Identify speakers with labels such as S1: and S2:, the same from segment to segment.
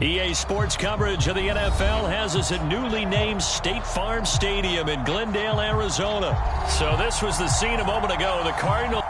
S1: EA Sports coverage of the NFL has us at newly named State Farm Stadium in Glendale, Arizona. So this was the scene a moment ago. The Cardinals.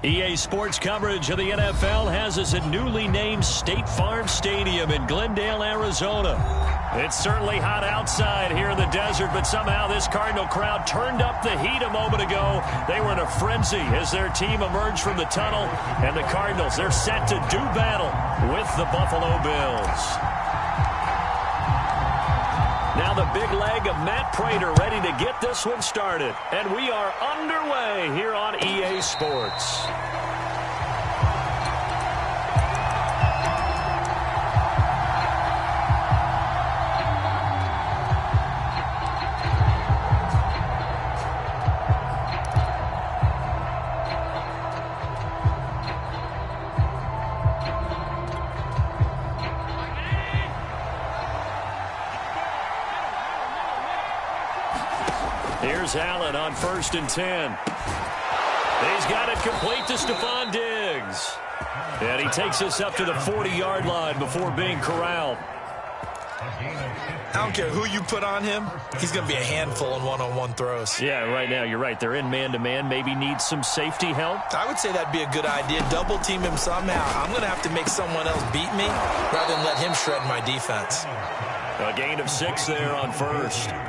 S1: EA Sports coverage of the NFL has us at newly named State Farm Stadium in Glendale, Arizona. It's certainly hot outside here in the desert, but somehow this Cardinal crowd turned up the heat a moment ago. They were in a frenzy as their team emerged from the tunnel, and the Cardinals, they're set to do battle with the Buffalo Bills. Now the big leg of Matt Prater ready to get this one started. And we are underway here on EA Sports. Here's Allen on 1st and 10. He's got it complete to Stephon Diggs. And he takes us up to the 40-yard line before being corralled.
S2: I don't care who you put on him. He's going to be a handful in one-on-one throws.
S1: Yeah, right now, you're right. They're in man-to-man. Maybe needs some safety help.
S2: I would say that'd be a good idea. Double-team him somehow. I'm going to have to make someone else beat me rather than let him shred my defense.
S1: A gain of 6 there on 1st.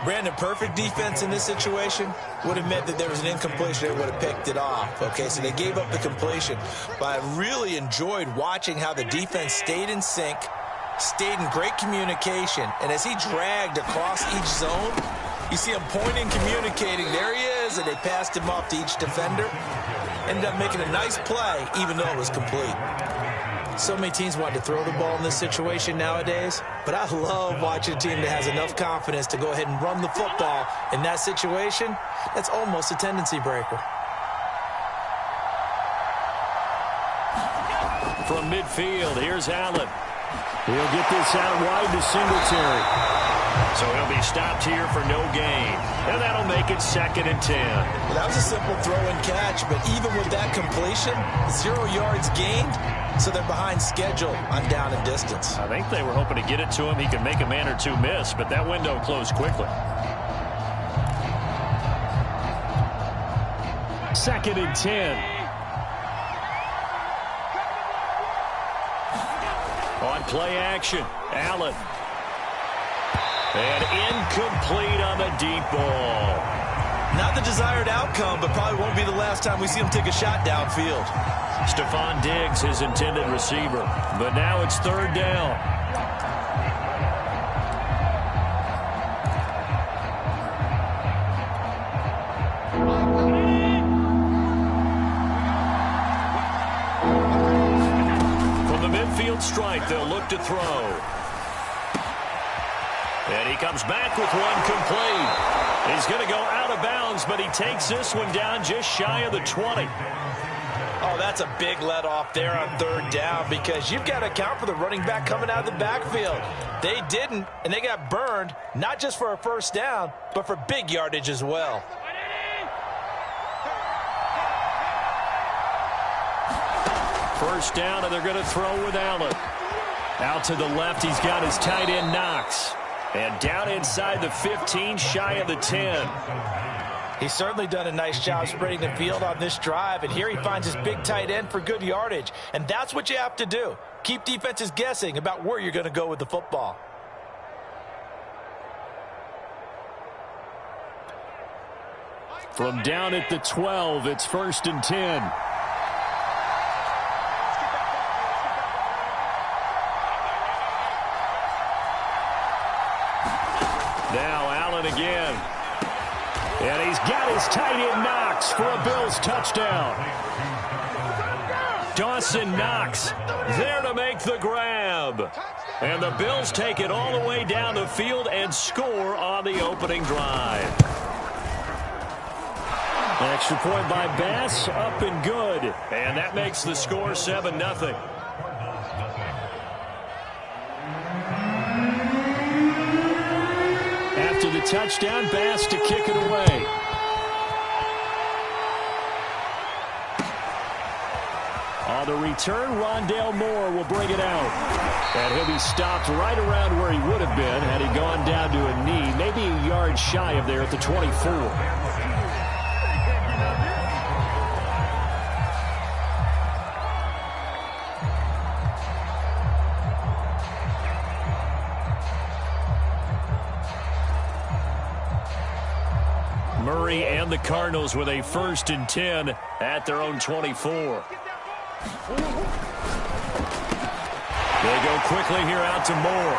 S2: Brandon, perfect defense in this situation would have meant that there was an incompletion. They would have picked it off. Okay, so they gave up the completion. But I really enjoyed watching how the defense stayed in sync, stayed in great communication. And as he dragged across each zone, you see him pointing, communicating. There he is, and they passed him off to each defender. Ended up making a nice play, even though it was complete. So many teams want to throw the ball in this situation nowadays, but I love watching a team that has enough confidence to go ahead and run the football. In that situation, that's almost a tendency breaker.
S1: From midfield, here's Allen. He'll get this out wide to Singletary. So he'll be stopped here for no gain. And that'll make it 2nd and 10.
S2: Well, that was a simple throw and catch, but even with that completion, 0 yards gained, so they're behind schedule on down and distance.
S1: I think they were hoping to get it to him. He could make a man or two miss, but that window closed quickly. 2nd and 10. On play action, Allen. And incomplete on the deep ball.
S2: Not the desired outcome, but probably won't be the last time we see him take a shot downfield.
S1: Stephon Diggs, his intended receiver. But now it's 3rd down. From the midfield strike, they'll look to throw. And he comes back with one complete. He's going to go out of bounds, but he takes this one down just shy of the 20.
S2: Oh, that's a big let off there on 3rd down because you've got to account for the running back coming out of the backfield. They didn't, and they got burned, not just for a 1st down, but for big yardage as well.
S1: First down, and they're going to throw with Allen. Out to the left, he's got his tight end, Knox. And down inside the 15, shy of the 10.
S2: He's certainly done a nice job spreading the field on this drive, and here he finds his big tight end for good yardage. And that's what you have to do. Keep defenses guessing about where you're going to go with the football.
S1: From down at the 12, it's 1st and 10. Now Allen again. And he's got his tight end Knox for a Bills touchdown. Dawson Knox there to make the grab. And the Bills take it all the way down the field and score on the opening drive. Extra point by Bass, up and good. And that makes the score 7-0. After the touchdown, Bass to kick it away. On the return, Rondale Moore will bring it out. And he'll be stopped right around where he would have been had he gone down to a knee, maybe a yard shy of there at the 24. Murray and the Cardinals with a 1st and 10 at their own 24. They go quickly here out to Moore.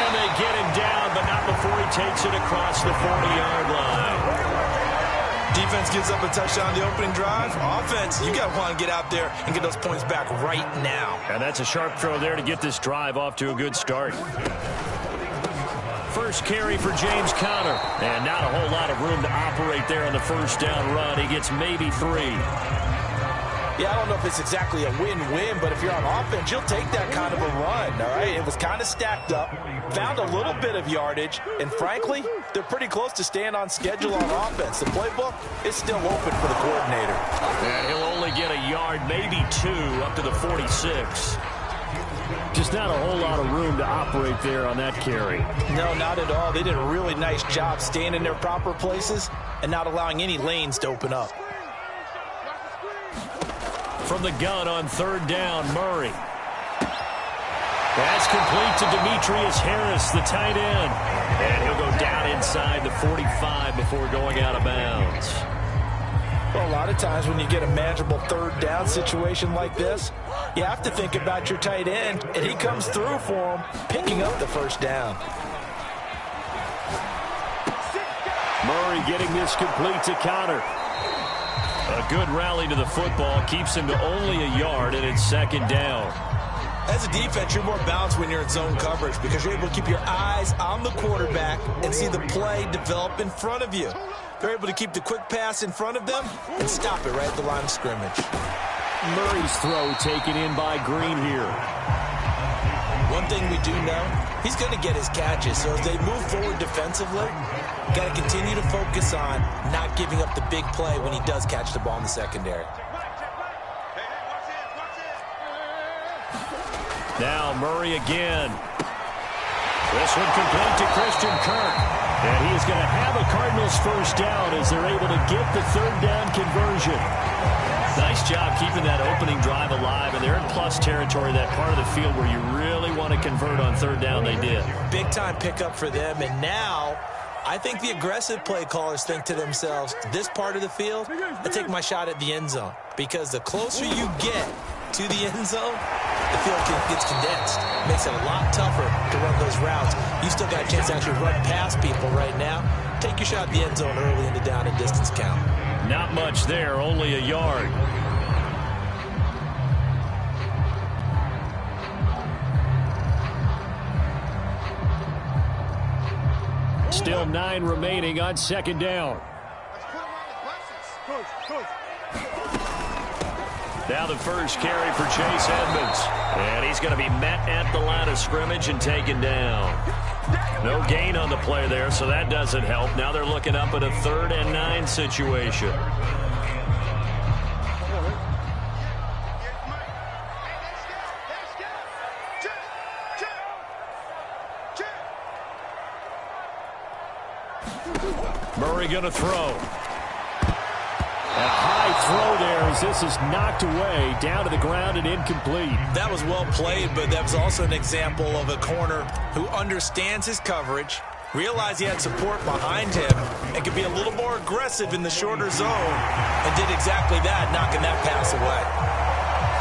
S1: And they get him down, but not before he takes it across the 40-yard line.
S2: Defense gives up a touchdown on the opening drive. Offense, you got to want to get out there and get those points back right now.
S1: And that's a sharp throw there to get this drive off to a good start. First carry for James Conner. And not a whole lot of room to operate there on the first down run. He gets maybe 3.
S2: Yeah, I don't know if it's exactly a win-win, but if you're on offense, you'll take that kind of a run, all right? It was kind of stacked up, found a little bit of yardage, and frankly, they're pretty close to staying on schedule on offense. The playbook is still open for the coordinator.
S1: And he'll only get a yard, maybe 2, up to the 46. Just not a whole lot of room to operate there on that carry.
S2: No, not at all. They did a really nice job staying in their proper places and not allowing any lanes to open up.
S1: From the gun on third down, Murray. That's complete to Demetrius Harris, the tight end. And he'll go down inside the 45 before going out of bounds.
S2: Well, a lot of times when you get a manageable third down situation like this, you have to think about your tight end, and he comes through for him, picking up the first down.
S1: Murray getting this complete to Conner. A good rally to the football keeps him to only a yard, and it's second down.
S2: As a defense, you're more balanced when you're in zone coverage because you're able to keep your eyes on the quarterback and see the play develop in front of you. They're able to keep the quick pass in front of them and stop it right at the line of scrimmage.
S1: Murray's throw taken in by Green here.
S2: One thing we do know, he's going to get his catches. So as they move forward defensively, got to continue to focus on not giving up the big play when he does catch the ball in the secondary.
S1: Now Murray again. This one complete to Christian Kirk. And he is going to have a Cardinals first down as they're able to get the third down conversion. Nice job keeping that opening drive alive, and they're in plus territory, that part of the field where you really want to convert on third down. They did. Big-time pickup for them, and now I think the aggressive play callers think to themselves, this part of the field, I take my shot at the end zone, because the closer you get to the end zone, the field gets condensed. Makes it a lot tougher to run those routes. You still got a chance to actually run past people right now. Take your shot at the end zone early in the down and distance count. Not much there, only a yard. Still 9 remaining on second down. Now the first carry for Chase Edmonds. And he's going to be met at the line of scrimmage and taken down. No gain on the play there, so that doesn't help. Now they're looking up at a 3rd and 9 situation. Murray going to throw. A high throw there as this is knocked away, down to the ground and incomplete. That was well played, but that was also an example of a corner who understands his coverage, realized he had support behind him, and could be a little more aggressive in the shorter zone, and did exactly that, knocking that pass away.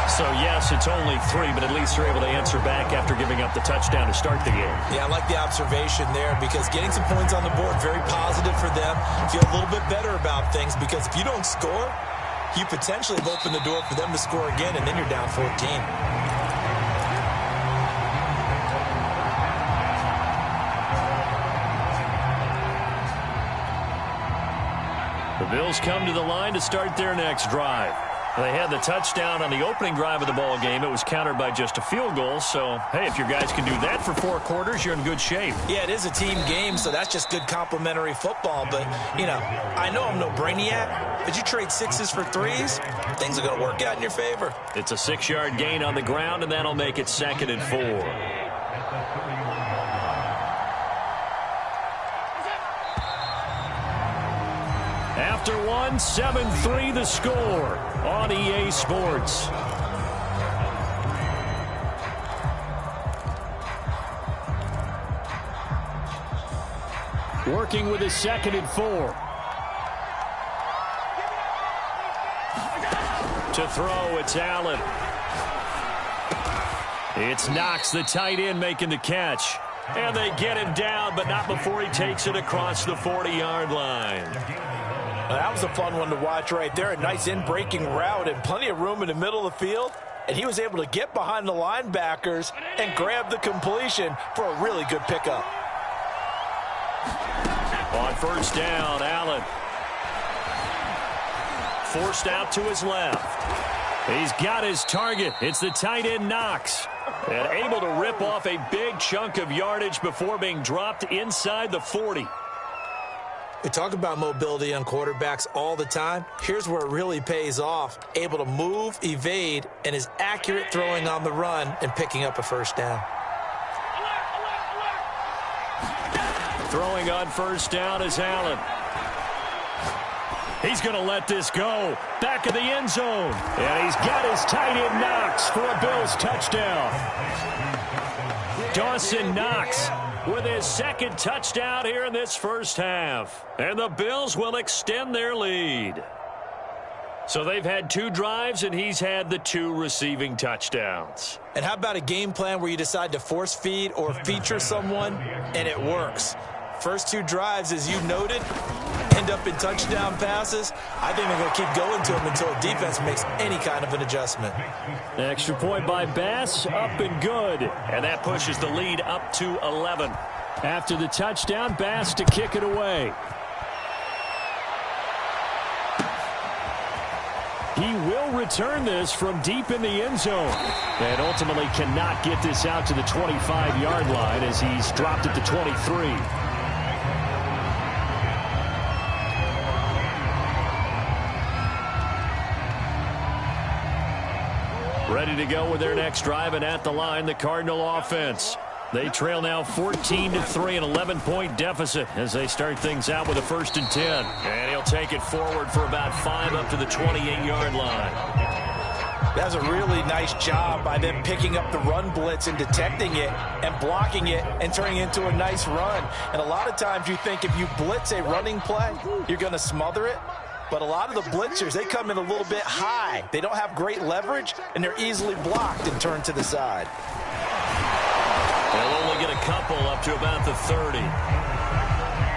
S1: So, yes, it's only 3, but at least they're able to answer back after giving up the touchdown to start the game. Yeah, I like the observation there because getting some points on the board, very positive for them. Feel a little bit better about things because if you don't score, you potentially have opened the door for them to score again, and then you're down 14. The Bills come to the line to start their next drive. They had the touchdown on the opening drive of the ball game. It was countered by just a field goal. So, hey, if your guys can do that for 4 quarters, you're in good shape. Yeah, it is a team game, so that's just good complementary football. But, you know, I know I'm no brainiac, but you trade 6s for 3s, things are going to work out in your favor. It's a 6-yard gain on the ground, and that'll make it 2nd and 4. After 1, 7-3 the score on EA Sports. Working with a 2nd and 4. To throw, it's Allen. It's Knox, the tight end, making the catch. And they get him down, but not before he takes it across the 40-yard line.
S2: That was a fun one to watch right there. A nice in-breaking route and plenty of room in the middle of the field. And he was able to get behind the linebackers and grab the completion for a really good pickup.
S1: On first down, Allen. Forced out to his left. He's got his target. It's the tight end Knox. And able to rip off a big chunk of yardage before being dropped inside the 40.
S2: We talk about mobility on quarterbacks all the time. Here's where it really pays off. Able to move, evade, and is accurate throwing on the run and picking up a first down.
S1: Throwing on first down is Allen. He's going to let this go. Back of the end zone. And he's got his tight end Knox for a Bills touchdown. Dawson Knox with his second touchdown here in this first half. And the Bills will extend their lead. So they've had 2 drives, and he's had the 2 receiving touchdowns.
S2: And how about a game plan where you decide to force feed or feature someone, and it works? First 2 drives, as you noted, end up in touchdown passes. I think they're going to keep going to them until the defense makes any kind of an adjustment.
S1: Extra point by Bass, up and good. And that pushes the lead up to 11. After the touchdown, Bass to kick it away. He will return this from deep in the end zone. And ultimately cannot get this out to the 25-yard line as he's dropped it to 23. Ready to go with their next drive, and at the line, the Cardinal offense. They trail now 14-3, an 11-point deficit as they start things out with a 1st and 10. And he'll take it forward for about 5 up to the 28-yard line.
S2: That's a really nice job by them picking up the run blitz and detecting it and blocking it and turning it into a nice run. And a lot of times you think if you blitz a running play, you're going to smother it. But a lot of the blitzers, they come in a little bit high. They don't have great leverage, and they're easily blocked and turned to the side.
S1: They'll only get a couple up to about the 30.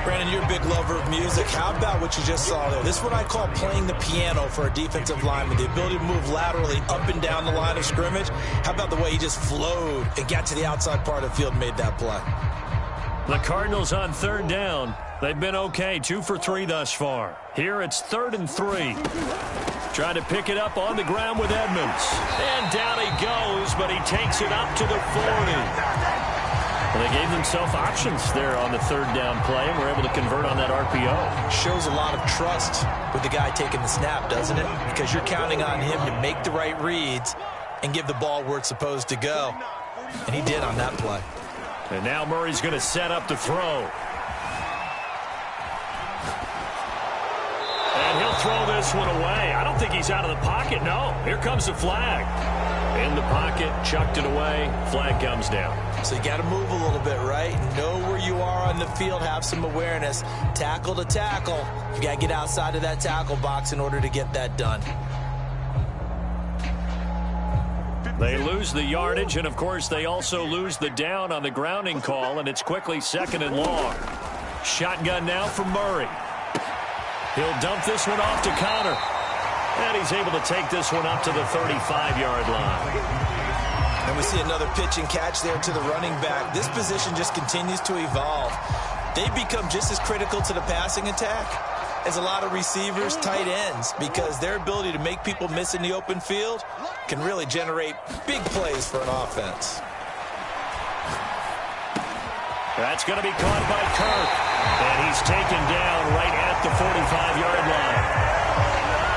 S2: Brandon, you're a big lover of music. How about what you just saw there? This is what I call playing the piano for a defensive lineman, the ability to move laterally up and down the line of scrimmage. How about the way he just flowed and got to the outside part of the field and made that play?
S1: The Cardinals on 3rd down. They've been okay, 2 for 3 thus far. Here it's 3rd and 3. Trying to pick it up on the ground with Edmonds. And down he goes, but he takes it up to the 40. Well, they gave themselves options there on the 3rd down play, and were able to convert on that RPO.
S2: Shows a lot of trust with the guy taking the snap, doesn't it? Because you're counting on him to make the right reads and give the ball where it's supposed to go. And he did on that play.
S1: And now Murray's going to set up to throw. And he'll throw this one away. I don't think he's out of the pocket, no. Here comes the flag. In the pocket, chucked it away. Flag comes down.
S2: So you got to move a little bit, right? Know where you are on the field, have some awareness. Tackle to tackle. You got to get outside of that tackle box in order to get that done.
S1: They lose the yardage, and of course they also lose the down on the grounding call, and it's quickly 2nd and long. Shotgun now from Murray. He'll dump this one off to Connor. And he's able to take this one up to the 35-yard line.
S2: And we see another pitch and catch there to the running back. This position just continues to evolve. They become just as critical to the passing attack as a lot of receivers, tight ends, because their ability to make people miss in the open field can really generate big plays for an offense.
S1: That's going to be caught by Kirk. And he's taken down right at the 45-yard line.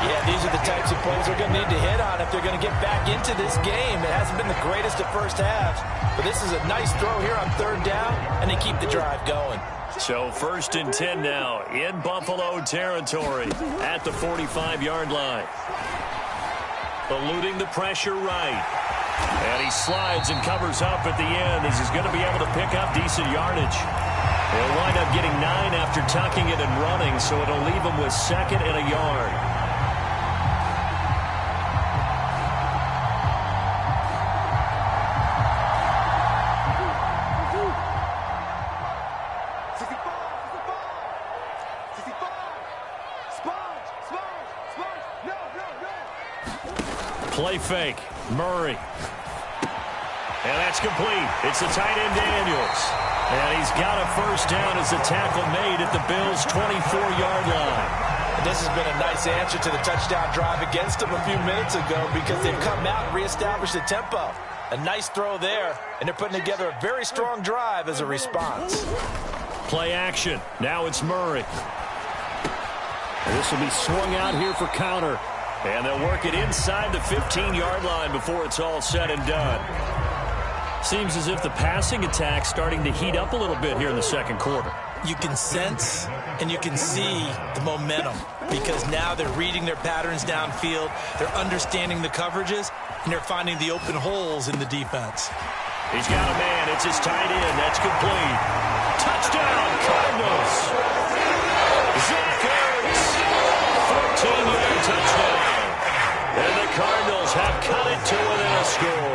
S2: Yeah, these are the types of plays they're going to need to hit on if they're going to get back into this game. It hasn't been the greatest of first halves, but this is a nice throw here on 3rd down, and they keep the drive going.
S1: So 1st and 10 now in Buffalo territory at the 45-yard line. Eluding the pressure right. And he slides and covers up at the end as he's going to be able to pick up decent yardage. He'll wind up getting 9 after tucking it and running, so it'll leave him with 2nd and a yard. Play fake. Murray. And that's complete. It's the tight end Daniels. And he's got a first down as the tackle made at the Bills' 24-yard line.
S2: And this has been a nice answer to the touchdown drive against them a few minutes ago because they've come out and reestablished the tempo. A nice throw there, and they're putting together a very strong drive as a response.
S1: Play action. Now it's Murray. And this will be swung out here for counter. And they'll work it inside the 15-yard line before it's all said and done. Seems as if the passing attack's starting to heat up a little bit here in the second quarter.
S2: You can sense and you can see the momentum because now they're reading their patterns downfield, they're understanding the coverages, and they're finding the open holes in the defense.
S1: He's got a man. It's his tight end. That's complete. Touchdown, Cardinals. Zach Ertz. 14-yard touchdown. And the Cardinals have cut it to within a score.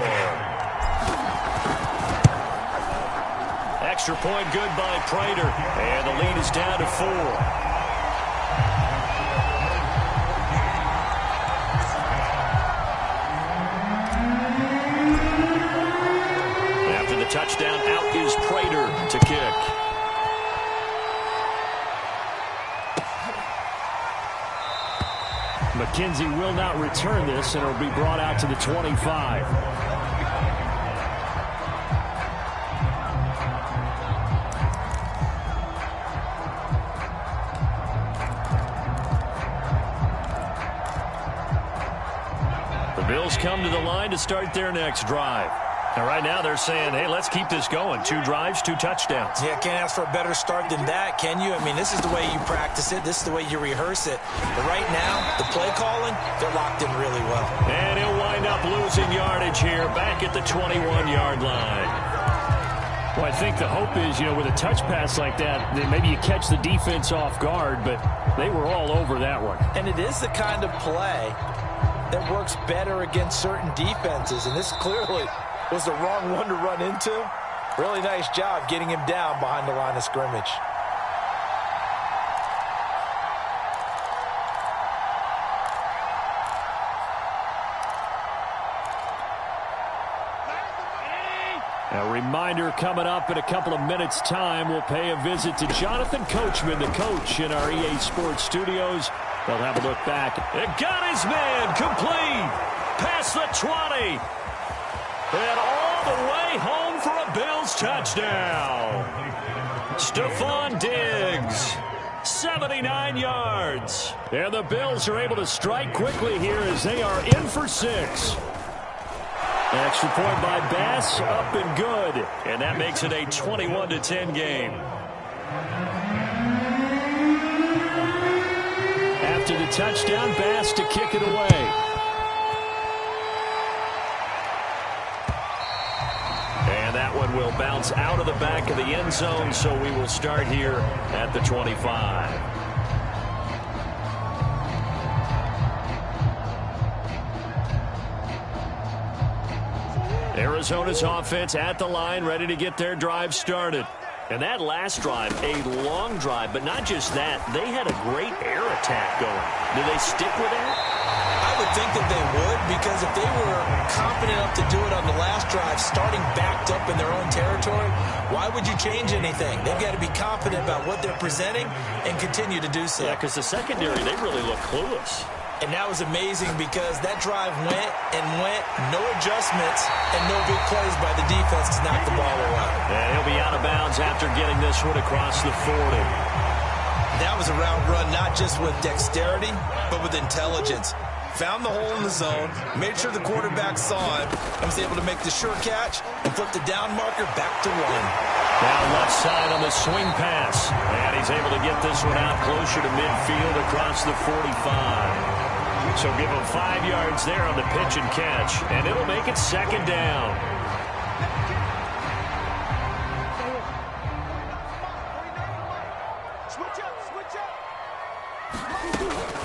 S1: Extra point good by Prater. And the lead is down to 4. After the touchdown, out is Prater to kick. McKenzie will not return this, and it'll be brought out to the 25. Bills come to the line to start their next drive. And right now they're saying, hey, let's keep this going. 2 drives, 2 touchdowns.
S2: Yeah, can't ask for a better start than that, can you? I mean, this is the way you practice it. This is the way you rehearse it. But right now, the play calling, they're locked in really well.
S1: And he'll wind up losing yardage here back at the 21-yard line. Well, I think the hope is, with a touch pass like that, then maybe you catch the defense off guard, but they were all over that one.
S2: And it is the kind of play that works better against certain defenses, and this clearly was the wrong one to run into. Really nice job getting him down behind the line of scrimmage.
S1: A reminder coming up in a couple of minutes' time. We'll pay a visit to Jonathan Coachman, the coach in our EA Sports studios. They'll have a look back. It got his man complete. Past the 20. And all the way home for a Bills touchdown. Stephon Diggs. 79 yards. And the Bills are able to strike quickly here as they are in for 6. Extra point by Bass, up and good. And that makes it a 21-10 game. After the touchdown, Bass to kick it away. And that one will bounce out of the back of the end zone, so we will start here at the 25. Arizona's offense at the line, ready to get their drive started. And that last drive, a long drive, but not just that. They had a great air attack going. Do they stick with that?
S2: I would think that they would, because if they were confident enough to do it on the last drive, starting backed up in their own territory, why would you change anything? They've got to be confident about what they're presenting and continue to do so.
S1: Yeah, because the secondary, they really look clueless.
S2: And that was amazing because that drive went and went, no adjustments, and no big plays by the defense to knock the ball away.
S1: And he'll be out of bounds after getting this one across the 40.
S2: That was a route run not just with dexterity, but with intelligence. Found the hole in the zone, made sure the quarterback saw it, and was able to make the sure catch and flip the down marker back to 1.
S1: Down left side on the swing pass. And he's able to get this one out closer to midfield across the 45. So give him 5 yards there on the pitch and catch. And it'll make it second down.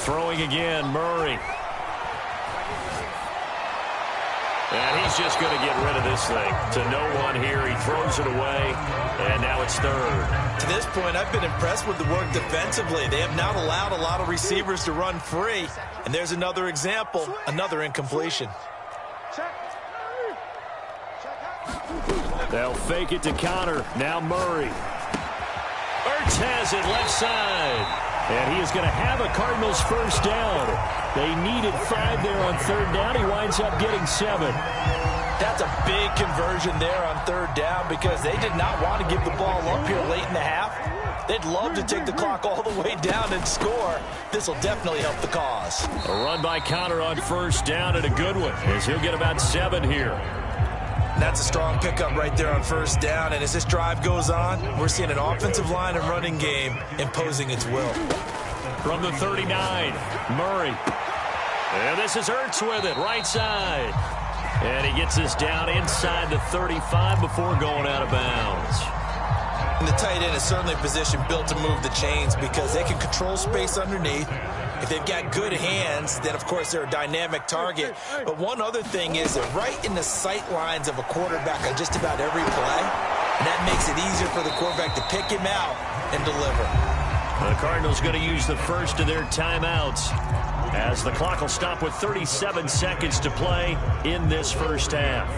S1: Throwing again, Murray. And he's just going to get rid of this thing. To no one here. He throws it away, and now it's third.
S2: To this point, I've been impressed with the work defensively. They have not allowed a lot of receivers to run free. And there's another example, another incompletion.
S1: They'll fake it to Connor. Now Murray. Ertz has it left side. And he is going to have a Cardinals first down. They needed 5 there on third down. He winds up getting 7.
S2: That's a big conversion there on third down because they did not want to give the ball up here late in the half. They'd love to take the clock all the way down and score. This will definitely help the cause.
S1: A run by Connor on first down, and a good one, as he'll get about 7 here.
S2: That's a strong pickup right there on first down. And as this drive goes on, we're seeing an offensive line and running game imposing its will.
S1: From the 39, Murray. And this is Ertz with it, right side. And he gets us down inside the 35 before going out of bounds.
S2: And the tight end is certainly a position built to move the chains because they can control space underneath. If they've got good hands, then, of course, they're a dynamic target. But one other thing is they're right in the sight lines of a quarterback on just about every play. And that makes it easier for the quarterback to pick him out and deliver.
S1: The Cardinals going to use the first of their timeouts as the clock will stop with 37 seconds to play in this first half.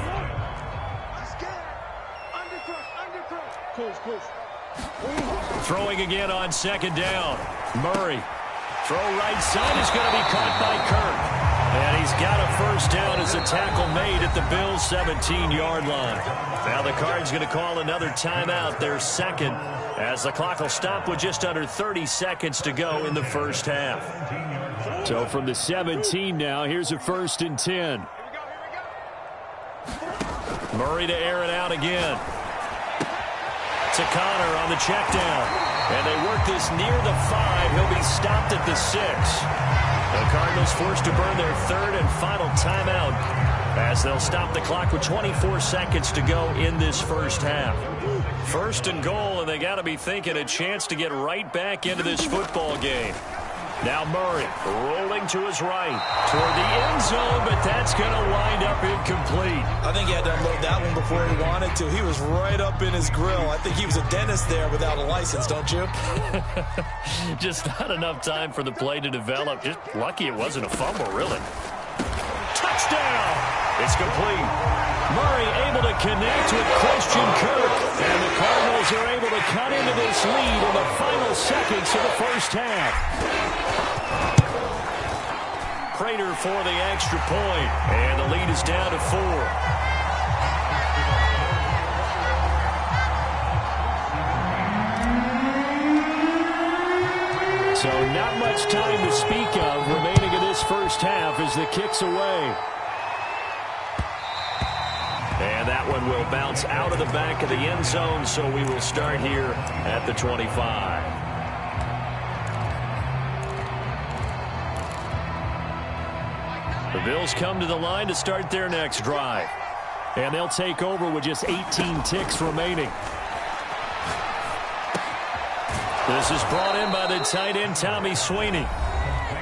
S1: Throwing again on second down. Murray. Throw right side is going to be caught by Kirk. And he's got a first down as a tackle made at the Bills' 17-yard line. Now the Cards going to call another timeout, their second, as the clock will stop with just under 30 seconds to go in the first half. So from the 17 now, here's a 1st and 10. Murray to air it out again. To Connor on the check down. And they work this near the 5. He'll be stopped at the 6. The Cardinals forced to burn their third and final timeout as they'll stop the clock with 24 seconds to go in this first half. 1st and goal, and they got to be thinking a chance to get right back into this football game. Now Murray rolling to his right toward the end zone, but that's going to wind up incomplete.
S2: I think he had to unload that one before he wanted to. He was right up in his grill. I think he was a dentist there without a license, don't you?
S1: Just not enough time for the play to develop. Just lucky it wasn't a fumble, really. Touchdown! It's complete. Murray able to connect with Christian Kirk. And the Cardinals are able to cut into this lead in the final seconds of the first half. Prater for the extra point. And the lead is down to 4. So not much time to speak of remaining in this first half as the kick's away. And that one will bounce out of the back of the end zone, so we will start here at the 25. The Bills come to the line to start their next drive. And they'll take over with just 18 ticks remaining. This is brought in by the tight end, Tommy Sweeney.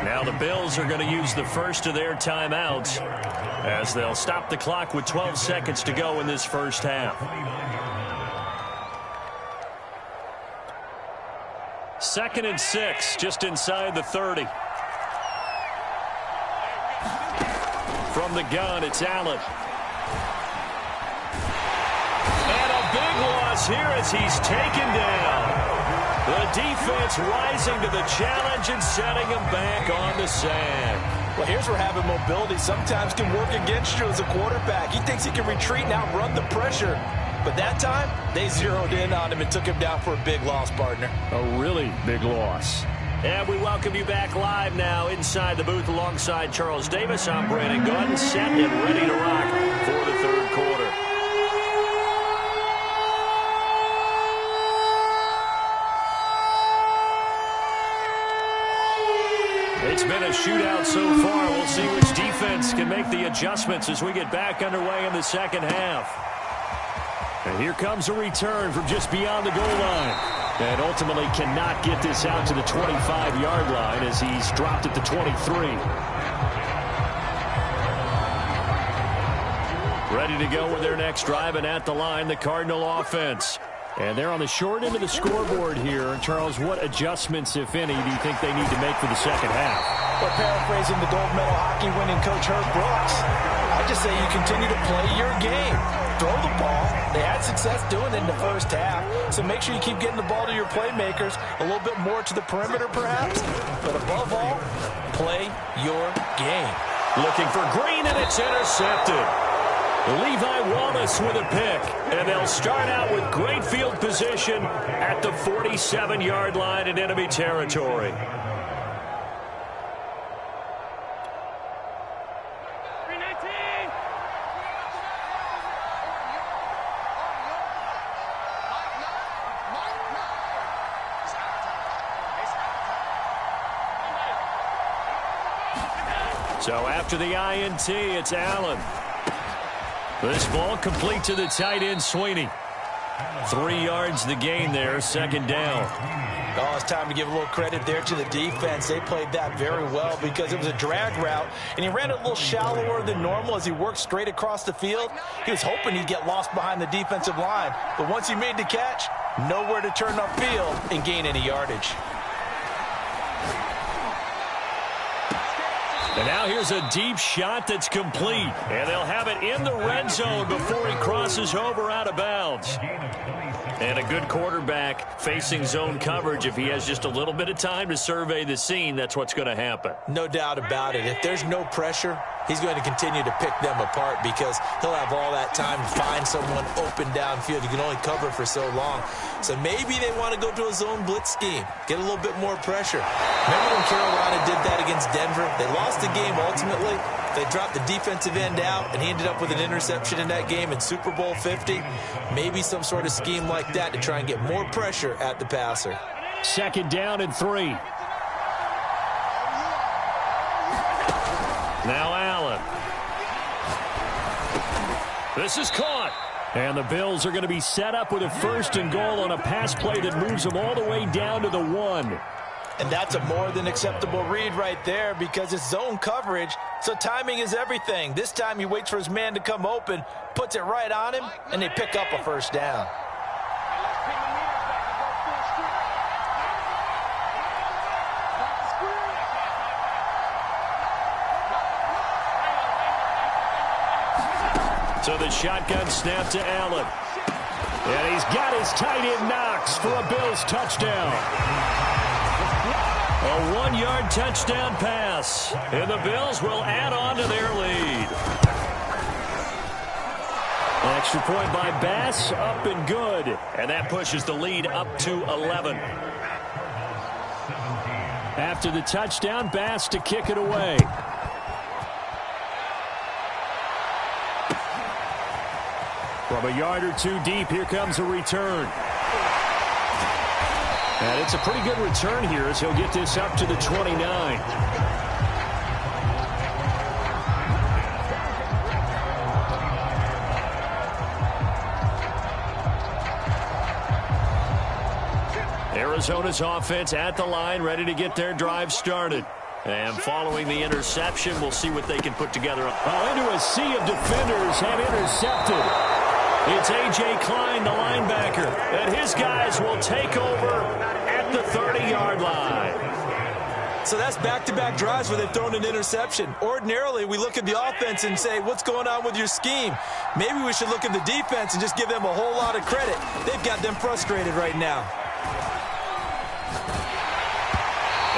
S1: Now the Bills are going to use the first of their timeouts as they'll stop the clock with 12 seconds to go in this first half. 2nd and 6, just inside the 30. From the gun, it's Allen. And a big loss here as he's taken down. The defense rising to the challenge and setting him back on the sand.
S2: Well, here's where having mobility sometimes can work against you as a quarterback. He thinks he can retreat and outrun the pressure. But that time, they zeroed in on him and took him down for a big loss, partner.
S1: A really big loss. And we welcome you back live now inside the booth alongside Charles Davis. I'm Brandon Gaudin, set and ready to rock for the third quarter. It's been a shootout so far. We'll see which defense can make the adjustments as we get back underway in the second half. And here comes a return from just beyond the goal line. And ultimately cannot get this out to the 25-yard line as he's dropped at the 23. Ready to go with their next drive, and at the line, the Cardinal offense. And they're on the short end of the scoreboard here. Charles, what adjustments, if any, do you think they need to make for the second half?
S2: Well, paraphrasing the gold medal hockey winning coach Herb Brooks, I just say you continue to play your game. Throw the ball. They had success doing it in the first half, so make sure you keep getting the ball to your playmakers, a little bit more to the perimeter perhaps, but above all, play your game.
S1: Looking for Green, and it's intercepted. Levi Wallace with a pick, and they'll start out with great field position at the 47-yard line in enemy territory. So after the INT, it's Allen. This ball complete to the tight end, Sweeney. 3 yards the gain there, second down.
S2: Oh, it's time to give a little credit there to the defense. They played that very well because it was a drag route, and he ran it a little shallower than normal as he worked straight across the field. He was hoping he'd get lost behind the defensive line, but once he made the catch, nowhere to turn upfield and gain any yardage.
S1: And now here's a deep shot that's complete. And they'll have it in the red zone before he crosses over out of bounds. And a good quarterback facing zone coverage. If he has just a little bit of time to survey the scene, that's what's going to happen.
S2: No doubt about it. If there's no pressure, he's going to continue to pick them apart because he'll have all that time to find someone open downfield. You can only cover for so long. So maybe they want to go to a zone blitz scheme, get a little bit more pressure. Remember when Carolina did that against Denver? They lost the game ultimately. They dropped the defensive end out, and he ended up with an interception in that game in Super Bowl 50. Maybe some sort of scheme like that to try and get more pressure at the passer.
S1: Second down and 3. Now Allen. This is caught. And the Bills are going to be set up with a 1st and goal on a pass play that moves them all the way down to the 1.
S2: And that's a more than acceptable read right there because it's zone coverage, so timing is everything. This time he waits for his man to come open, puts it right on him, and they pick up a 1st down.
S1: So the shotgun snap to Allen. And he's got his tight end Knox for a Bills touchdown. A 1-yard touchdown pass. And the Bills will add on to their lead. An extra point by Bass, up and good. And that pushes the lead up to 11. After the touchdown, Bass to kick it away. From a yard or 2 deep, here comes a return. And it's a pretty good return here as he'll get this up to the 29. Arizona's offense at the line, ready to get their drive started. And following the interception, we'll see what they can put together. Into a sea of defenders and intercepted. It's A.J. Klein, the linebacker, and his guys will take over at the 30-yard line.
S2: So that's back-to-back drives where they've thrown an interception. Ordinarily, we look at the offense and say, what's going on with your scheme? Maybe we should look at the defense and just give them a whole lot of credit. They've got them frustrated right now.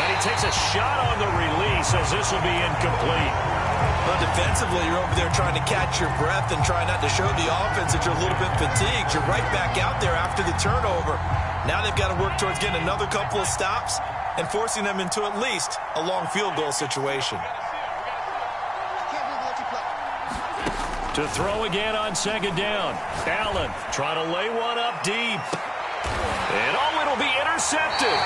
S1: And he takes a shot on the release as this will be incomplete.
S2: Well, defensively, you're over there trying to catch your breath and try not to show the offense that you're a little bit fatigued. You're right back out there after the turnover. Now they've got to work towards getting another couple of stops and forcing them into at least a long field goal situation.
S1: To throw again on second down. Allen trying to lay one up deep. And it'll be intercepted.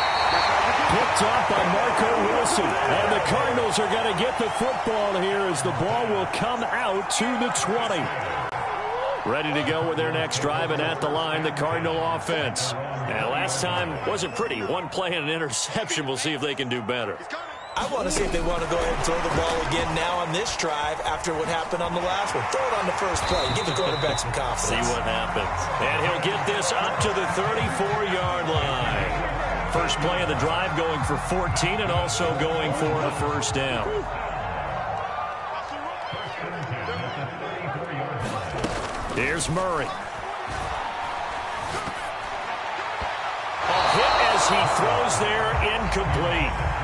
S1: Picked off by Marco Wilson. And the Cardinals are going to get the football here as the ball will come out to the 20. Ready to go with their next drive, and at the line, the Cardinal offense. And last time wasn't pretty. One play and an interception. We'll see if they can do better.
S2: I want to see if they want to go ahead and throw the ball again now on this drive after what happened on the last one. Throw it on the first play. Give the quarterback some confidence.
S1: See what happens. And he'll get this up to the 34-yard line. First play of the drive going for 14 and also going for a first down. Here's Murray. A hit as he throws there, incomplete.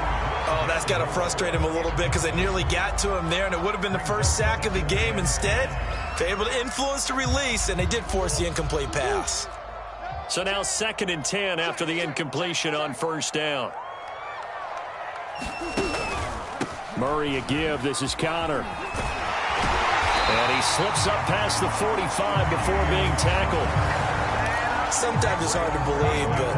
S2: Oh, that's got to frustrate him a little bit because they nearly got to him there, and it would have been the first sack of the game. Instead, they're able to influence the release, and they did force the incomplete pass.
S1: So now 2nd and 10 after the incompletion on first down. Murray a give. This is Connor. And he slips up past the 45 before being tackled.
S2: Sometimes it's hard to believe, but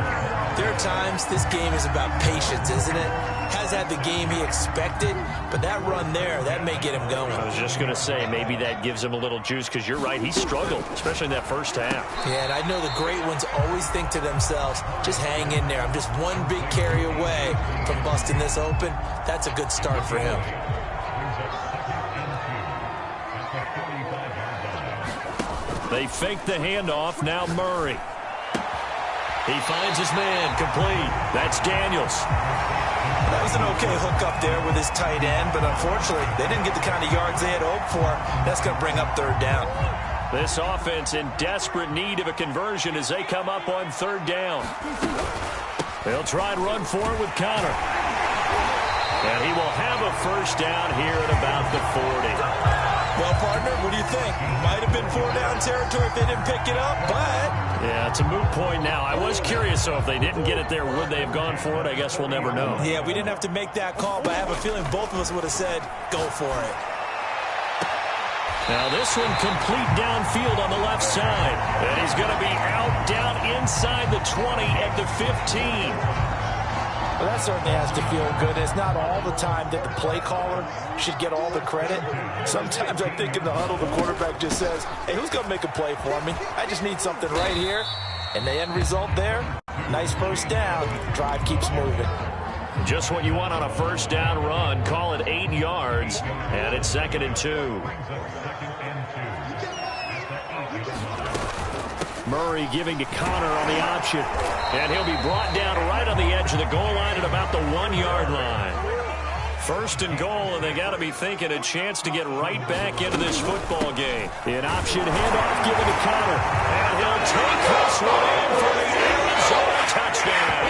S2: there are times this game is about patience, isn't it? Has had the game he expected, but that run there, that may get him going.
S1: I was just going to say, maybe that gives him a little juice because you're right, he struggled, especially in that first half.
S2: Yeah, and I know the great ones always think to themselves, just hang in there. I'm just one big carry away from busting this open. That's a good start for him.
S1: They fake the handoff. Now Murray. He finds his man. Complete. That's Daniels.
S2: That was an okay hook up there with his tight end, but unfortunately, they didn't get the kind of yards they had hoped for. That's going to bring up third down.
S1: This offense in desperate need of a conversion as they come up on third down. They'll try and run for it with Connor. And he will have a first down here at about the 40.
S2: Well, partner, what do you think? Might have been 4-down territory if they didn't pick it up, but...
S1: Yeah, it's a moot point now. I was curious, so if they didn't get it there, would they have gone for it? I guess we'll never know.
S2: Yeah, we didn't have to make that call, but I have a feeling both of us would have said, go for it.
S1: Now this one complete downfield on the left side. And he's going to be out down inside the 20 at the 15.
S2: Well, that certainly has to feel good. It's not all the time that the play caller should get all the credit. Sometimes I think in the huddle, the quarterback just says, hey, who's going to make a play for me? I just need something right here. And the end result there, nice first down. Drive keeps moving.
S1: Just what you want on a first down run. Call it 8 yards. And it's 2nd and 2. Murray giving to Connor on the option. And he'll be brought down right on the edge of the goal line at about the 1-yard line. First and goal, and they got to be thinking a chance to get right back into this football game. An option handoff given to Connor. And he'll take this one in for the Arizona touchdown.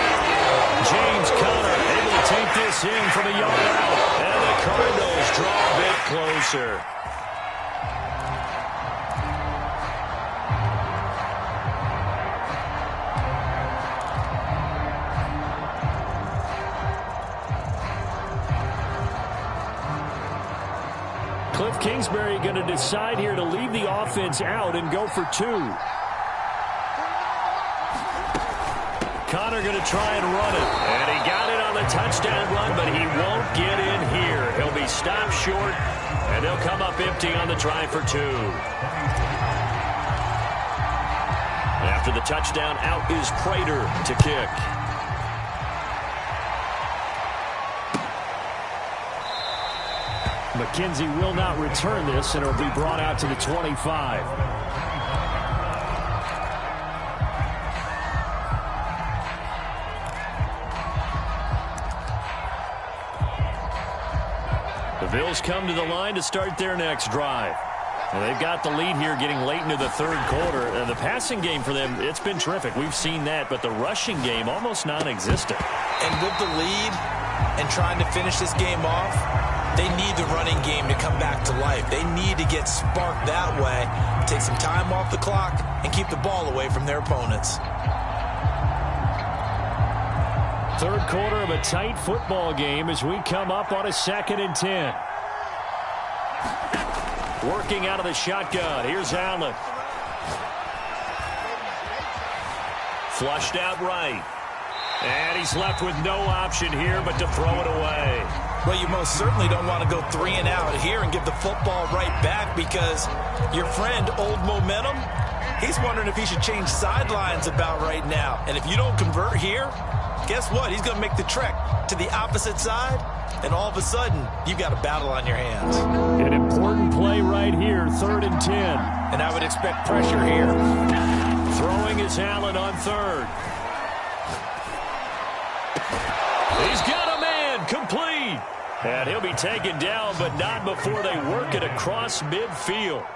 S1: James Conner able to take this in from a yard out. And the Cardinals draw a bit closer. Cliff Kingsbury going to decide here to leave the offense out and go for 2. Connor going to try and run it. And he got it on the touchdown run, but he won't get in here. He'll be stopped short, and they'll come up empty on the try for 2. After the touchdown, out is Prater to kick. McKenzie will not return this, and it'll be brought out to the 25. The Bills come to the line to start their next drive. And they've got the lead here getting late into the third quarter. And the passing game for them, it's been terrific. We've seen that, but the rushing game almost non-existent.
S2: And with the lead and trying to finish this game off, they need the running game to come back to life. They need to get sparked that way, take some time off the clock, and keep the ball away from their opponents.
S1: Third quarter of a tight football game as we come up on a 2nd and 10. Working out of the shotgun. Here's Allen. Flushed out right. And he's left with no option here but to throw it away.
S2: Well, you most certainly don't want to go 3 and out here and give the football right back because your friend, Old Momentum, he's wondering if he should change sidelines about right now. And if you don't convert here, guess what? He's going to make the trek to the opposite side and all of a sudden, you've got a battle on your hands.
S1: An important play right here, 3rd and 10.
S2: And I would expect pressure here.
S1: Throwing is Allen on 3rd. He's got a man, complete. And he'll be taken down, but not before they work it across midfield.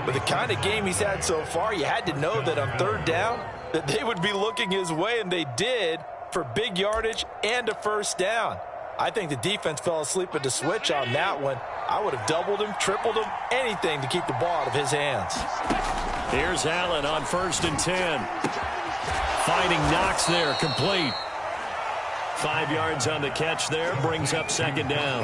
S2: With the kind of game he's had so far, you had to know that on 3rd down, that they would be looking his way, and they did, for big yardage and a 1st down. I think the defense fell asleep at the switch on that one. I would have doubled him, tripled him, anything to keep the ball out of his hands.
S1: Here's Allen on 1st and 10. Finding Knox there, complete. 5 yards on the catch there, brings up 2nd down.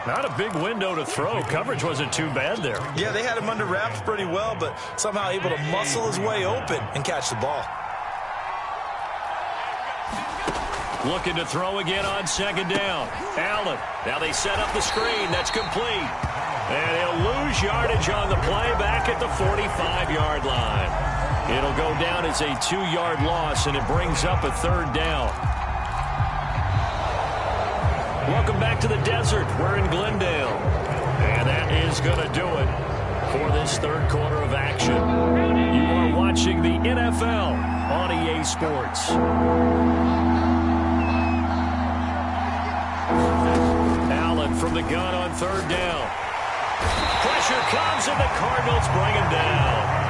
S1: Not a big window to throw. Coverage wasn't too bad there.
S2: Yeah, they had him under wraps pretty well, but somehow able to muscle his way open and catch the ball.
S1: Looking to throw again on 2nd down. Allen. Now they set up the screen. That's complete. And he'll lose yardage on the play back at the 45-yard line. It'll go down as a 2-yard loss, and it brings up a 3rd down. Welcome back to the desert. We're in Glendale. And that is going to do it for this 3rd quarter of action. You are watching the NFL on EA Sports. Allen from the gun on 3rd down. Pressure comes, and the Cardinals bring him down.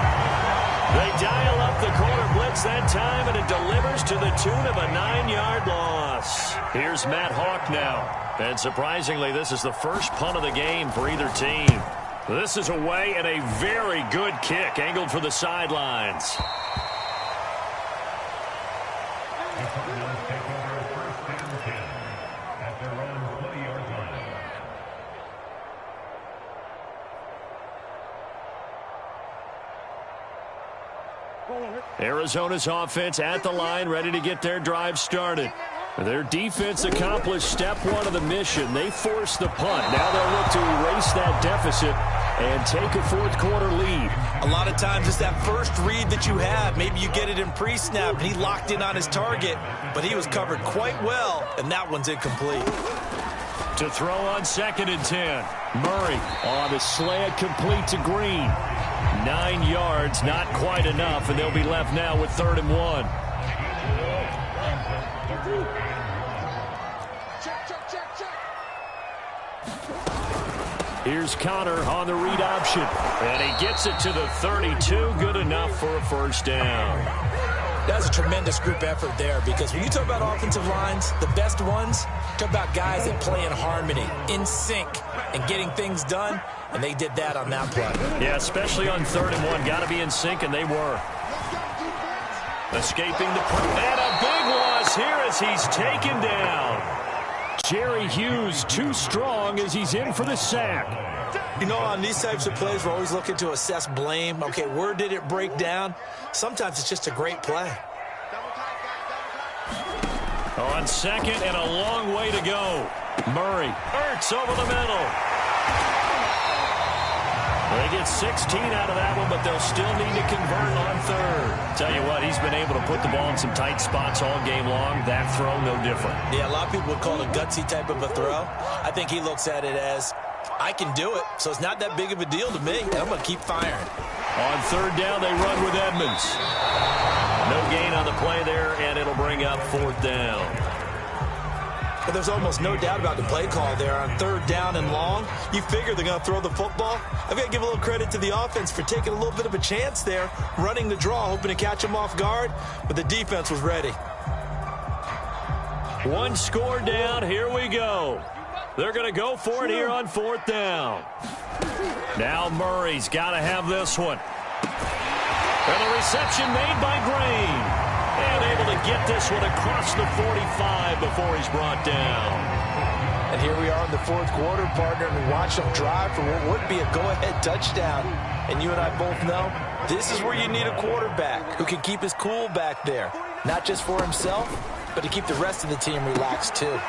S1: They dial up the corner blitz that time, and it delivers to the tune of a 9-yard loss. Here's Matt Hawk now. And surprisingly, this is the first punt of the game for either team. This is away, and a very good kick angled for the sidelines. Arizona's offense at the line, ready to get their drive started. Their defense accomplished step 1 of the mission. They forced the punt. Now they'll look to erase that deficit and take a 4th quarter lead.
S2: A lot of times it's that first read that you have. Maybe you get it in pre-snap, and he locked in on his target, but he was covered quite well, and that one's incomplete.
S1: To throw on 2nd and 10. Murray on the slant, complete to Green. 9 yards, not quite enough, and they'll be left now with 3rd and 1. Here's Connor on the read option. And he gets it to the 32. Good enough for a 1st down.
S2: That's a tremendous group effort there, because when you talk about offensive lines, the best ones, talk about guys that play in harmony, in sync, and getting things done, and they did that on that play.
S1: Yeah, especially on 3rd and 1. Got to be in sync, and they were. Escaping the pressure. And a big loss here as he's taken down. Jerry Hughes too strong as he's in for the sack.
S2: You know, on these types of plays, we're always looking to assess blame. Okay, where did it break down? Sometimes it's just a great play.
S1: On 2nd and a long way to go. Murray. Ertz over the middle. They get 16 out of that one, but they'll still need to convert on 3rd. Tell you what, he's been able to put the ball in some tight spots all game long. That throw, no different.
S2: Yeah, a lot of people would call it a gutsy type of a throw. I think he looks at it as, I can do it, so it's not that big of a deal to me, and I'm going to keep firing.
S1: On 3rd down, they run with Edmonds. No gain on the play there, and it'll bring up 4th down.
S2: But there's almost no doubt about the play call there on 3rd down and long. You figure they're going to throw the football. I've got to give a little credit to the offense for taking a little bit of a chance there, running the draw, hoping to catch him off guard, but the defense was ready.
S1: 1 score down. Here we go. They're going to go for it here on 4th down. Now Murray's got to have this one. And the reception made by Green. And able to get this one across the 45 before he's brought down.
S2: And here we are in the 4th quarter, partner, and we watch them drive for what would be a go-ahead touchdown. And you and I both know this is where you need a quarterback who can keep his cool back there. Not just for himself, but to keep the rest of the team relaxed too.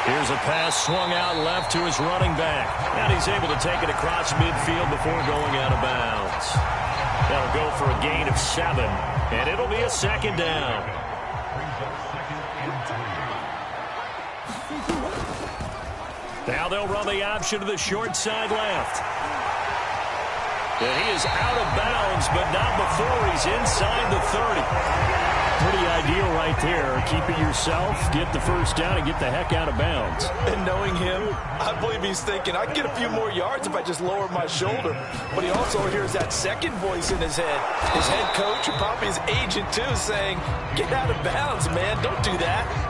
S1: Here's a pass swung out left to his running back. And he's able to take it across midfield before going out of bounds. That'll go for a gain of 7, and it'll be a 2nd down. Now they'll run the option to the short side left. And he is out of bounds, but not before he's inside the 30. Pretty ideal right there. Keep it yourself, get the first down, and get the heck out of bounds.
S2: And knowing him, I believe he's thinking, I can get a few more yards if I just lower my shoulder. But he also hears that second voice in his head. His head coach and probably his agent, too, saying, get out of bounds, man. Don't do that.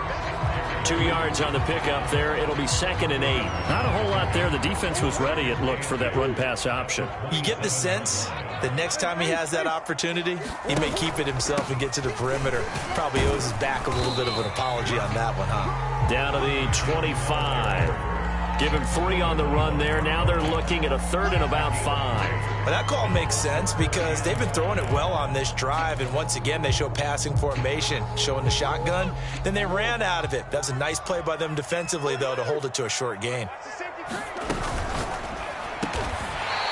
S1: 2 yards on the pickup there. It'll be 2nd and 8. Not a whole lot there. The defense was ready, it looked, for that run-pass option.
S2: You get the sense that next time he has that opportunity, he may keep it himself and get to the perimeter. Probably owes his back a little bit of an apology on that one, huh?
S1: Down to the 25. Give him 3 on the run there. Now they're looking at a 3rd and about 5.
S2: Well, that call makes sense because they've been throwing it well on this drive, and once again they show passing formation, showing the shotgun. Then they ran out of it. That's a nice play by them defensively, though, to hold it to a short gain.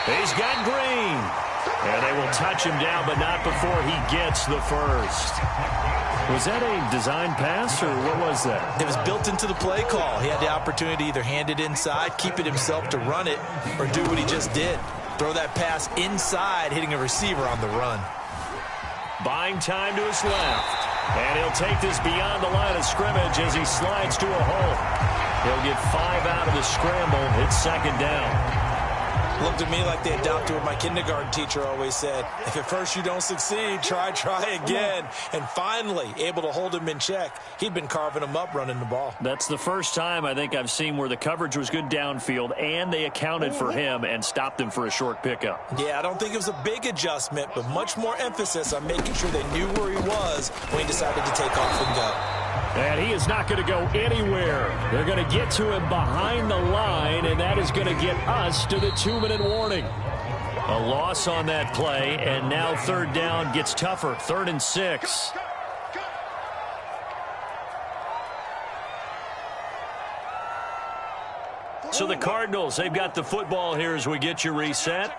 S1: He's got Green. And they will touch him down, but not before he gets the first. Was that a design pass, or what was that?
S2: It was built into the play call. He had the opportunity to either hand it inside, keep it himself to run it, or do what he just did. Throw that pass inside, hitting a receiver on the run.
S1: Buying time to his left. And he'll take this beyond the line of scrimmage as he slides to a hole. He'll get 5 out of the scramble. It's 2nd down.
S2: Looked at me like they adopted what my kindergarten teacher always said. If at first you don't succeed, try again. And finally, able to hold him in check. He'd been carving him up running the ball.
S1: That's the first time I think I've seen where the coverage was good downfield and they accounted for him and stopped him for a short pickup.
S2: Yeah, I don't think it was a big adjustment, but much more emphasis on making sure they knew where he was when he decided to take off and go.
S1: And he is not going to go anywhere. They're going to get to him behind the line, and that is going to get us to the 2-minute warning. A loss on that play, and now 3rd down gets tougher. 3rd and 6. So the Cardinals, they've got the football here as we get you reset.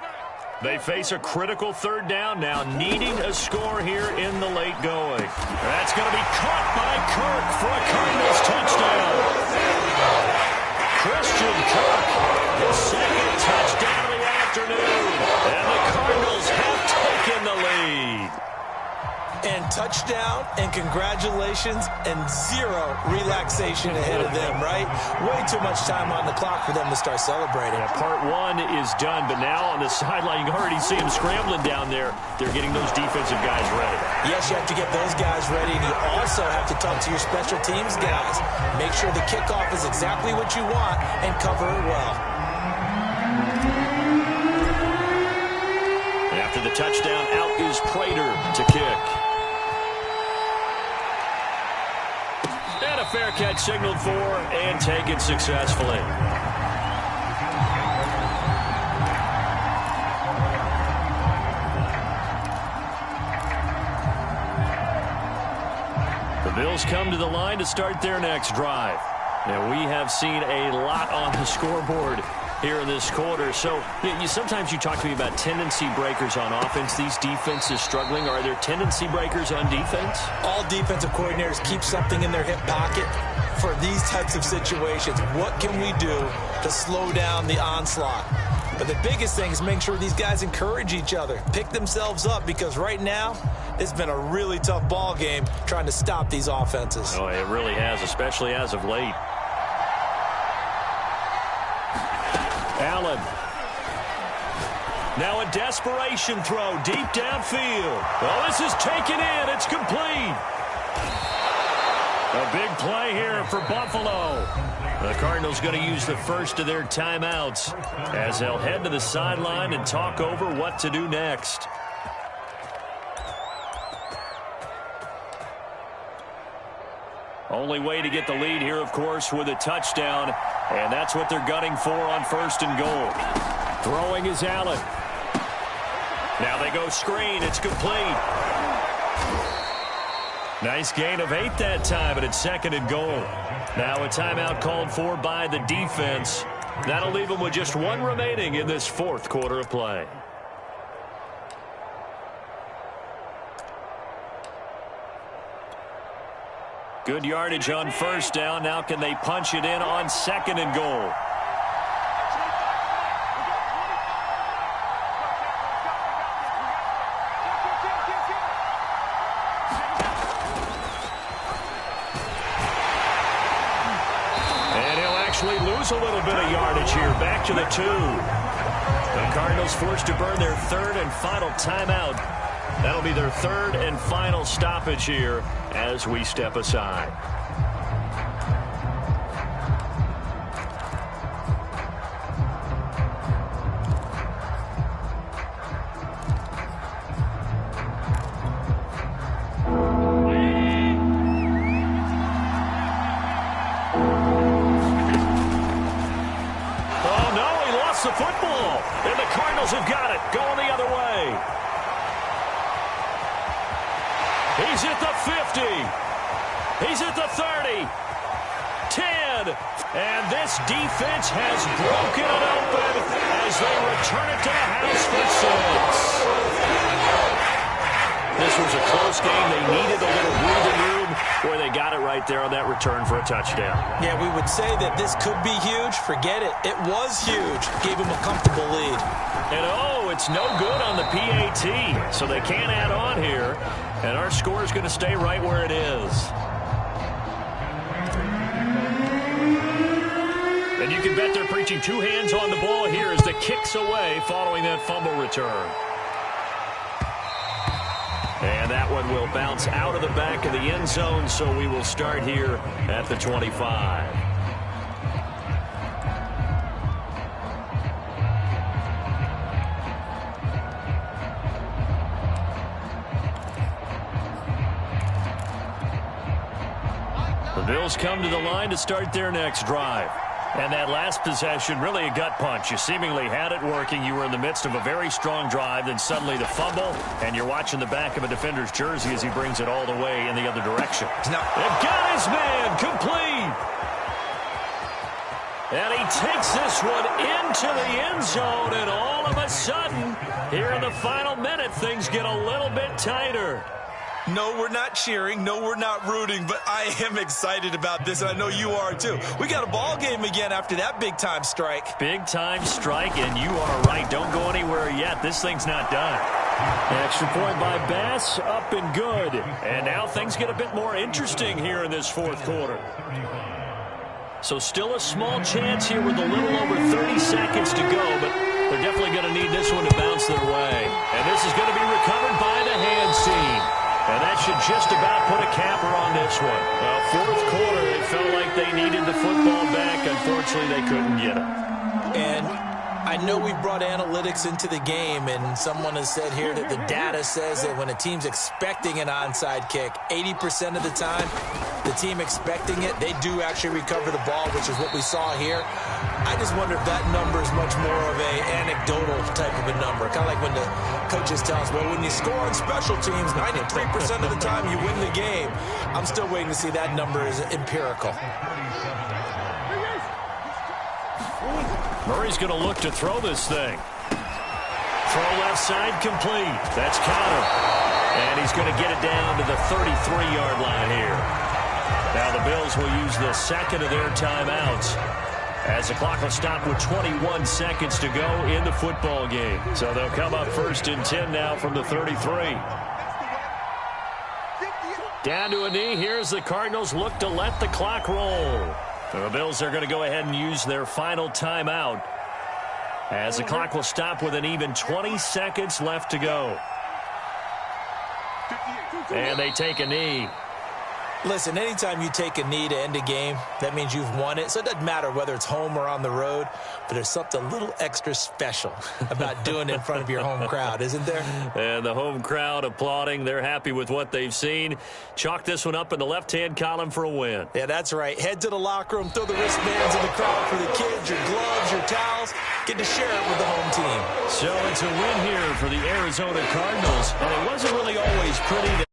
S1: They face a critical 3rd down now, needing a score here in the late going. That's going to be caught by Kirk for a Cardinals touchdown. Christian Kirk, his 2nd touchdown of the afternoon. And the Cardinals have taken the lead.
S2: And touchdown and congratulations and 0 relaxation ahead of them, right? Way too much time on the clock for them to start celebrating.
S1: Yeah, part 1 is done, but now on the sideline, you can already see them scrambling down there. They're getting those defensive guys ready.
S2: Yes, you have to get those guys ready, and you also have to talk to your special teams guys. Make sure the kickoff is exactly what you want and cover it well.
S1: After the touchdown, out is Prater to kick. And a fair catch signaled for and taken successfully. The Bills come to the line to start their next drive. And we have seen a lot on the scoreboard here in this quarter. So sometimes you talk to me about tendency breakers on offense. These defenses struggling. Are there tendency breakers on defense?
S2: All defensive coordinators keep something in their hip pocket for these types of situations. What can we do to slow down the onslaught? But the biggest thing is making sure these guys encourage each other, pick themselves up, because right now it's been a really tough ball game trying to stop these offenses.
S1: Oh, it really has, especially as of late. Allen. Now a desperation throw deep downfield. Oh, this is taken in. It's complete. A big play here for Buffalo. The Cardinals going to use the first of their timeouts as they'll head to the sideline and talk over what to do next. Only way to get the lead here, of course, with a touchdown. And that's what they're gunning for on 1st and goal. Throwing is Allen. Now they go screen. It's complete. Nice gain of 8 that time, but it's 2nd and goal. Now a timeout called for by the defense. That'll leave them with just 1 remaining in this 4th quarter of play. Good yardage on 1st down. Now can they punch it in on 2nd and goal? a little bit of yardage here. Back to the 2. The Cardinals forced to burn their third and final timeout. That'll be their third and final stoppage here as we step aside. The football, and the Cardinals have got it, going the other way. He's at the 50. He's at the 30. 10. And this defense has broken it open as they return it to the house for 6. This was a close game. They needed a little breathing room. Boy, they got it right there on that return for a touchdown. Yeah, we would say that this could be huge. Forget it. It was huge. Gave them a comfortable lead. And, oh, it's no good on the PAT. So they can't add on here. And our score is going to stay right where it is. And you can bet they're preaching 2 hands on the ball here as the kick's away following that fumble return. And that one will bounce out of the back of the end zone, so we will start here at the 25. The Bills come to the line to start their next drive. And that last possession, really a gut punch. You seemingly had it working. You were in the midst of a very strong drive. Then suddenly the fumble, and you're watching the back of a defender's jersey as he brings it all the way in the other direction. They've got his man complete. And he takes this one into the end zone, and all of a sudden, here in the final minute, things get a little bit tighter. No, we're not cheering. No, we're not rooting, but I am excited about this, and I know you are too. We got a ball game again after that big-time strike. Big-time strike, and you are right. Don't go anywhere yet. This thing's not done. Extra point by Bass, up and good. And now things get a bit more interesting here in this fourth quarter. So still a small chance here with a little over 30 seconds to go, but they're definitely going to need this one to bounce their way. And this is going to be recovered by the hands team. And that should just about put a capper on this one. Fourth quarter, it felt like they needed the football back. Unfortunately, they couldn't get it. And I know we brought analytics into the game, and someone has said here that the data says that when a team's expecting an onside kick, 80% of the time, the team expecting it, they do actually recover the ball, which is what we saw here. I just wonder if that number is much more of a anecdotal type of a number. Kind of like when the coaches tell us, well, when you score on special teams, 93% of the time you win the game. I'm still waiting to see that number is empirical. Murray's going to look to throw this thing. Throw left side complete. That's counter. And he's going to get it down to the 33-yard line here. Now the Bills will use the second of their timeouts as the clock will stop with 21 seconds to go in the football game. So they'll come up first and 10 now from the 33. Down to a knee. Here's the Cardinals look to let the clock roll. The Bills are going to go ahead and use their final timeout as the clock will stop with an even 20 seconds left to go. And they take a knee. Listen, anytime you take a knee to end a game, that means you've won it. So it doesn't matter whether it's home or on the road, but there's something a little extra special about doing it in front of your home crowd, isn't there? And the home crowd applauding. They're happy with what they've seen. Chalk this one up in the left-hand column for a win. Yeah, that's right. Head to the locker room, throw the wristbands in the crowd for the kids, your gloves, your towels. Get to share it with the home team. So it's a win here for the Arizona Cardinals, and it wasn't really always pretty.